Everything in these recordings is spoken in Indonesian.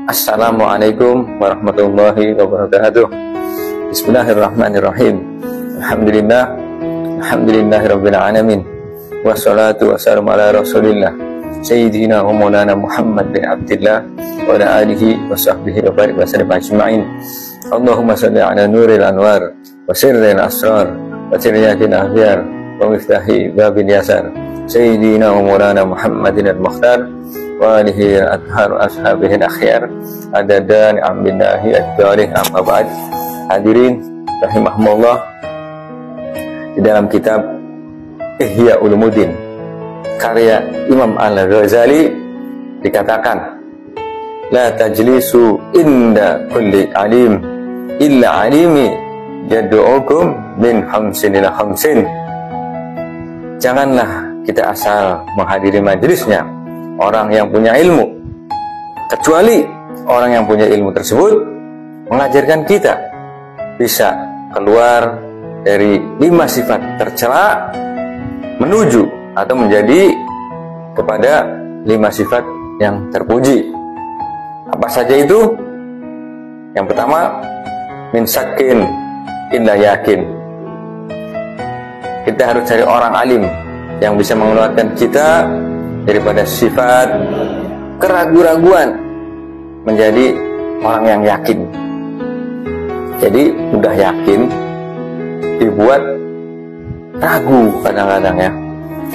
Assalamualaikum warahmatullahi wabarakatuh. Bismillahirrahmanirrahim. Alhamdulillahirabbil alamin. Wassalatu wassalamu ala Rasulillah Sayyidina wa Maulana Muhammad bin Abdillah wa ala alihi wa sahbihi wa barik wa sallim ajma'in. Allahumma salli ala nuril anwar wa sirril asrar wa sirriyatil ahyar wa miftahi babil yasar Sayyidina wa Maulana Muhammadin al-Mukhtar wa alihi al-athhar wa ashabihi al-akhyar adada ni'amillahi ad-darih amma ba'd. Hadirin rahimahumullah, di dalam kitab Ihya Ulumuddin karya Imam Al-Ghazali dikatakan, la tajlisu inda kulli alim illa alimi yad'ukum min khamsin ila khamsin. Janganlah kita asal menghadiri majelisnya orang yang punya ilmu, kecuali orang yang punya ilmu tersebut mengajarkan kita bisa keluar dari 5 sifat tercela menuju atau menjadi kepada 5 sifat yang terpuji. Apa saja itu? Yang pertama, min syakin illa yakin. Kita harus cari orang alim yang bisa mengeluarkan kita daripada sifat keraguan-raguan menjadi orang yang yakin. Jadi udah yakin dibuat ragu kadang-kadang ya.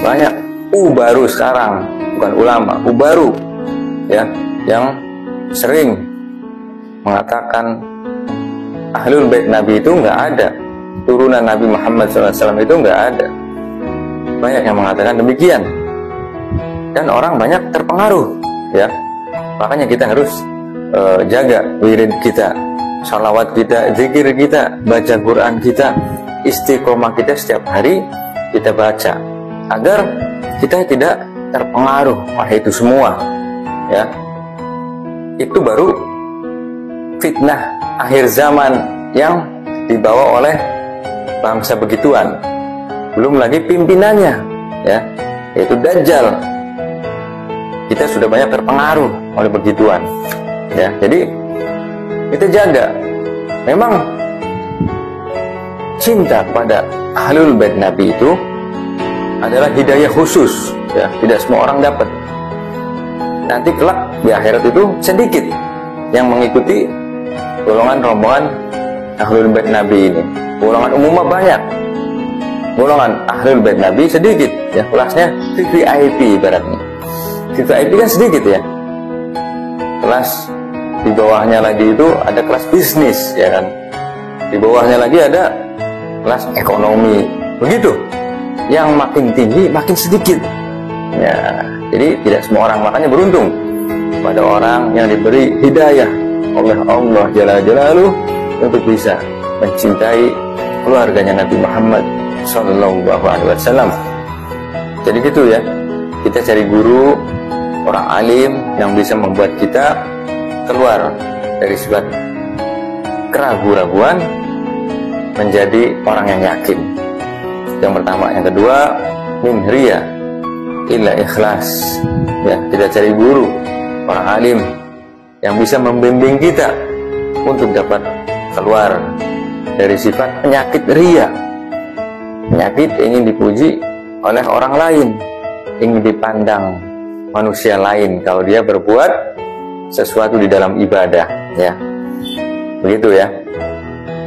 Banyak baru sekarang, bukan ulama, baru ya, yang sering mengatakan Ahlul Bait Nabi itu nggak ada, turunan Nabi Muhammad SAW itu nggak ada. Banyak yang mengatakan demikian, dan orang banyak terpengaruh ya. Makanya kita harus jaga wirid kita, sholawat kita, zikir kita, baca Quran kita, istiqomah kita setiap hari kita baca, agar kita tidak terpengaruh oleh itu semua ya. Itu baru fitnah akhir zaman yang dibawa oleh bangsa begituan. Belum lagi pimpinannya ya, yaitu Dajjal. Kita sudah banyak terpengaruh oleh begituan ya. Jadi kita jaga. Memang cinta pada Ahlul Bait Nabi itu adalah hidayah khusus ya, tidak semua orang dapat. Nanti kelak di akhirat itu sedikit yang mengikuti golongan rombongan Ahlul Bait Nabi ini. Golongan umumnya banyak, golongan Ahlul Bait Nabi sedikit ya. Kelasnya VVIP ibaratnya. VVIP kan sedikit ya. Kelas di bawahnya lagi itu ada kelas bisnis ya kan. Di bawahnya lagi ada kelas ekonomi. Begitu. Yang makin tinggi makin sedikit ya. Jadi tidak semua orang, makanya beruntung pada orang yang diberi hidayah oleh Allah Jalla Jalaluhu untuk bisa mencintai keluarganya Nabi Muhammad Sallallahu Alaihi Wasallam. Jadi gitu ya, kita cari guru, orang alim yang bisa membuat kita keluar dari sifat keraguan-raguan menjadi orang yang yakin. Yang pertama. Yang kedua, min riya illa ikhlas ya. Kita cari guru, orang alim yang bisa membimbing kita untuk dapat keluar dari sifat penyakit riya, penyakit ingin dipuji oleh orang lain, ingin dipandang manusia lain kalau dia berbuat sesuatu di dalam ibadah ya. Begitu ya.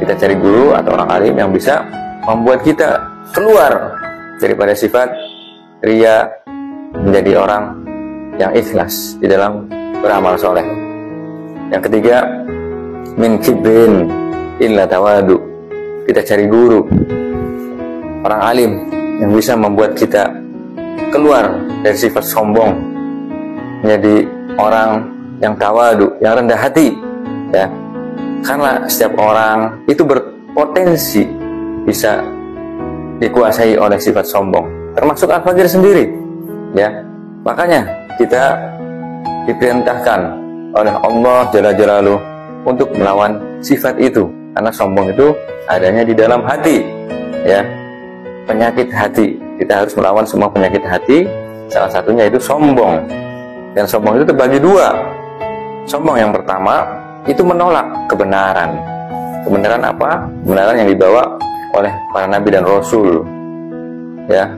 Kita cari guru atau orang alim yang bisa membuat kita keluar daripada sifat riya menjadi orang yang ikhlas di dalam beramal soleh. Yang ketiga, min kibrin illa tawadu. Kita cari guru, orang alim yang bisa membuat kita keluar dari sifat sombong menjadi orang yang tawadu, yang rendah hati ya. Karena setiap orang itu berpotensi bisa dikuasai oleh sifat sombong, termasuk Al-Fakir sendiri ya. Makanya kita diperintahkan oleh Allah Jalla Jalaluhu untuk melawan sifat itu, karena sombong itu adanya di dalam hati ya. Penyakit hati, kita harus melawan semua penyakit hati. Salah satunya itu sombong. Dan sombong itu terbagi 2, Sombong yang pertama itu menolak kebenaran. Kebenaran apa? Kebenaran yang dibawa oleh para nabi dan rasul. Ya,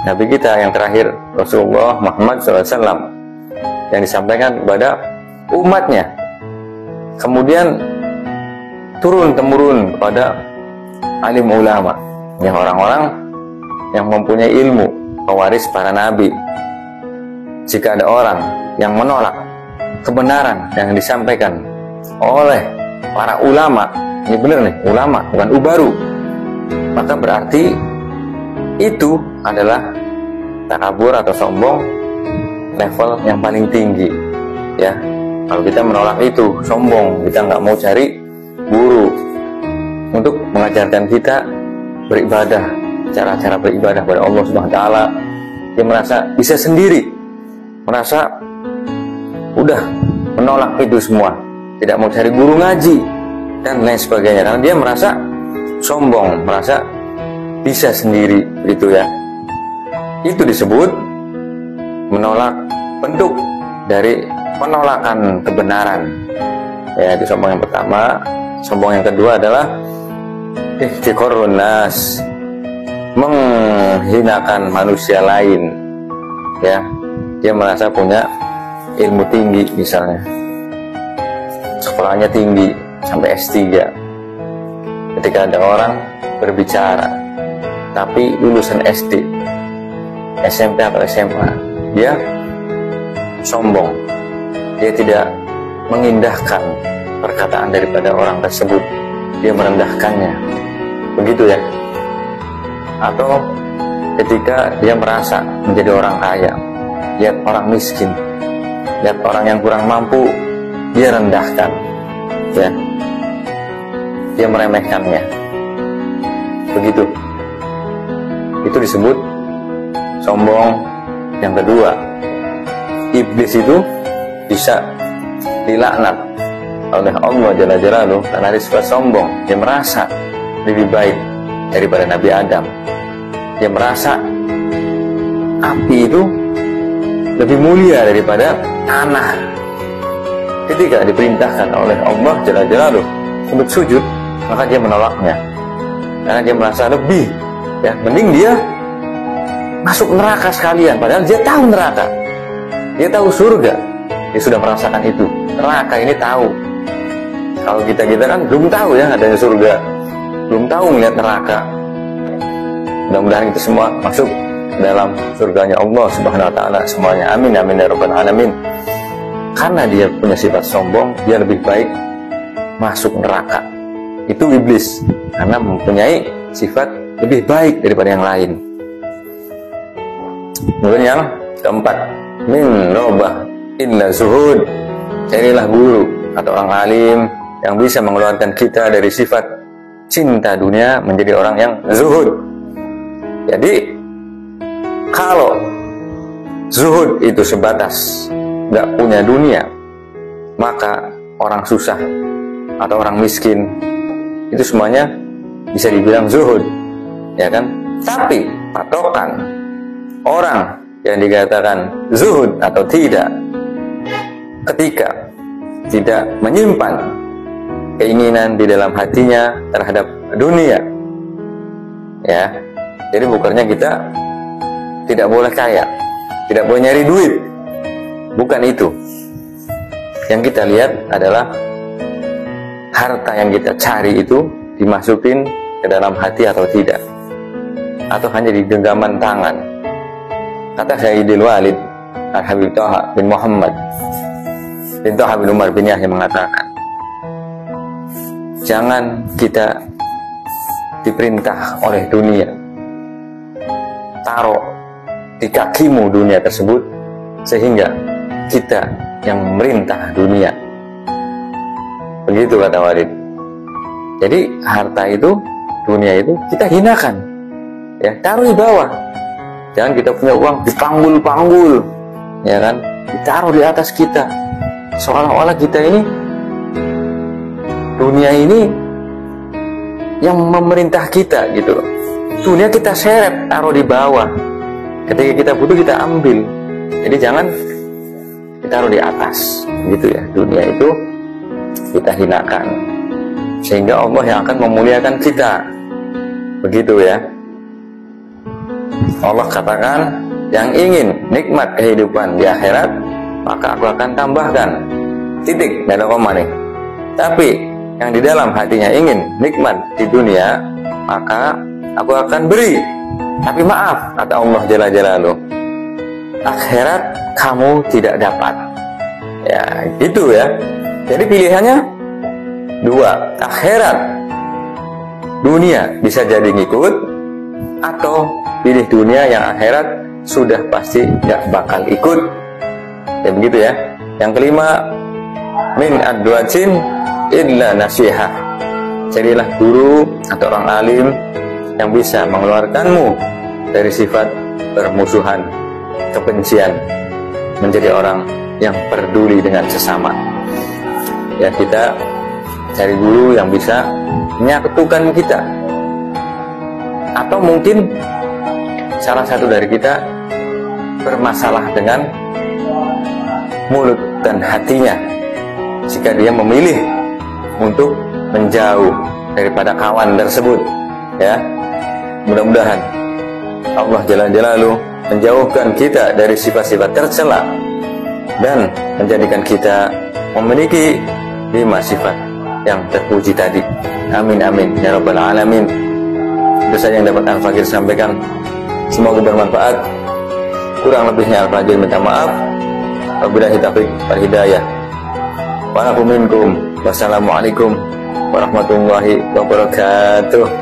nabi kita yang terakhir Rasulullah Muhammad SAW yang disampaikan kepada umatnya. Kemudian turun temurun kepada alim ulama, yang orang-orang yang mempunyai ilmu, pewaris para nabi. Jika ada orang yang menolak kebenaran yang disampaikan oleh para ulama, ini benar nih, ulama bukan ubaru, maka berarti itu adalah takabur atau sombong level yang paling tinggi. Ya, kalau kita menolak itu sombong, kita nggak mau cari guru untuk mengajarkan kita beribadah, cara-cara beribadah kepada Allah Subhanahu wa taala. Dia merasa bisa sendiri, merasa udah menolak itu semua, tidak mau cari guru ngaji dan lain sebagainya, karena dia merasa sombong, merasa bisa sendiri, gitu ya. Itu disebut menolak, bentuk dari penolakan kebenaran. Ya, itu sombong yang pertama. Sombong yang kedua adalah ihtiqarun nas, menghinakan manusia lain. Ya, dia merasa punya ilmu tinggi, misalnya sekolahnya tinggi sampai S3. Ketika ada orang berbicara tapi lulusan SD, SMP atau SMA, dia sombong, dia tidak mengindahkan perkataan daripada orang tersebut, dia merendahkannya, begitu ya. Atau ketika dia merasa menjadi orang kaya, lihat orang miskin, lihat orang yang kurang mampu, dia rendahkan, ya, dia meremehkannya, begitu. Itu disebut sombong yang kedua. Iblis itu bisa dilaknat oleh Allah Jalla Jalaluhu karena dia sifat sombong. Dia merasa lebih baik daripada Nabi Adam. Dia merasa api itu lebih mulia daripada tanah. Ketika diperintahkan oleh Allah Jalla Jalaluhu untuk sujud, maka dia menolaknya karena dia merasa lebih, ya, mending dia masuk neraka sekalian, padahal dia tahu neraka, dia tahu surga, dia sudah merasakan itu. Neraka ini tahu. Kalau kita kan belum tahu ya adanya surga, belum tahu melihat neraka. Mudah-mudahan kita semua masuk dalam surganya Allah Subhanahu wa taala semuanya. Amin amin ya rabbal alamin. Karena dia punya sifat sombong, dia lebih baik masuk neraka. Itu iblis, karena mempunyai sifat lebih baik daripada yang lain. Kemudian yang keempat, min robah illa zuhud. Carilah guru atau orang alim yang bisa mengeluarkan kita dari sifat cinta dunia menjadi orang yang zuhud. Jadi kalau zuhud itu sebatas nggak punya dunia, maka orang susah atau orang miskin itu semuanya bisa dibilang zuhud, ya kan? Tapi patokan orang yang dikatakan zuhud atau tidak ketika tidak menyimpan keinginan di dalam hatinya terhadap dunia, ya. Jadi bukannya kita tidak boleh kaya, tidak boleh nyari duit, bukan itu. Yang kita lihat adalah harta yang kita cari itu dimasukin ke dalam hati atau tidak, atau hanya di genggaman tangan. Kata Sayyidil Walid Al-Habib Thaha bin Muhammad bin Thaha bin Umar bin Yahya mengatakan, jangan kita diperintah oleh dunia, taruh di kakimu dunia tersebut sehingga kita yang memerintah dunia. Begitu kata Walid. Jadi harta itu, dunia itu kita hinakan, ya, taruh di bawah. Jangan kita punya uang dipanggul-panggul, ya kan, ditaruh di atas kita, seolah-olah kita ini, dunia ini yang memerintah kita, gitu loh. Dunia kita seret, taruh di bawah. Ketika kita butuh kita ambil. Jadi jangan ditaruh di atas. gitu ya. Dunia itu kita hinakan, sehingga Allah yang akan memuliakan kita, begitu ya. Allah katakan, yang ingin nikmat kehidupan di akhirat, maka aku akan tambahkan, titik, nggak ada koma nih. Tapi yang di dalam hatinya ingin nikmat di dunia, maka aku akan beri. Tapi maaf, kata Allah Jalla Jalaluhu, akhirat kamu tidak dapat. Ya gitu ya. Jadi pilihannya dua, akhirat, dunia bisa jadi ngikut, atau pilih dunia yang akhirat sudah pasti gak bakal ikut. Ya begitu ya. Yang kelima, min adwajin illa nasihah. Jadilah guru atau orang alim yang bisa mengeluarkanmu dari sifat permusuhan, kebencian, menjadi orang yang peduli dengan sesama. Ya, kita cari guru yang bisa menyatukan kita. Atau mungkin salah satu dari kita bermasalah dengan mulut dan hatinya, jika dia memilih untuk menjauh daripada kawan tersebut, ya, mudah-mudahan Allah Jalla Jalaluhu menjauhkan kita dari sifat-sifat tercela dan menjadikan kita memiliki 5 sifat yang terpuji tadi. Amin amin ya rabbal alamin. Itu saja yang dapat Al-Faqir sampaikan. Semoga bermanfaat. Kurang lebihnya Al-Faqir minta maaf. Wabillahi taufiq wal hidayah. Wa lakum minkum. Wassalamualaikum warahmatullahi wabarakatuh.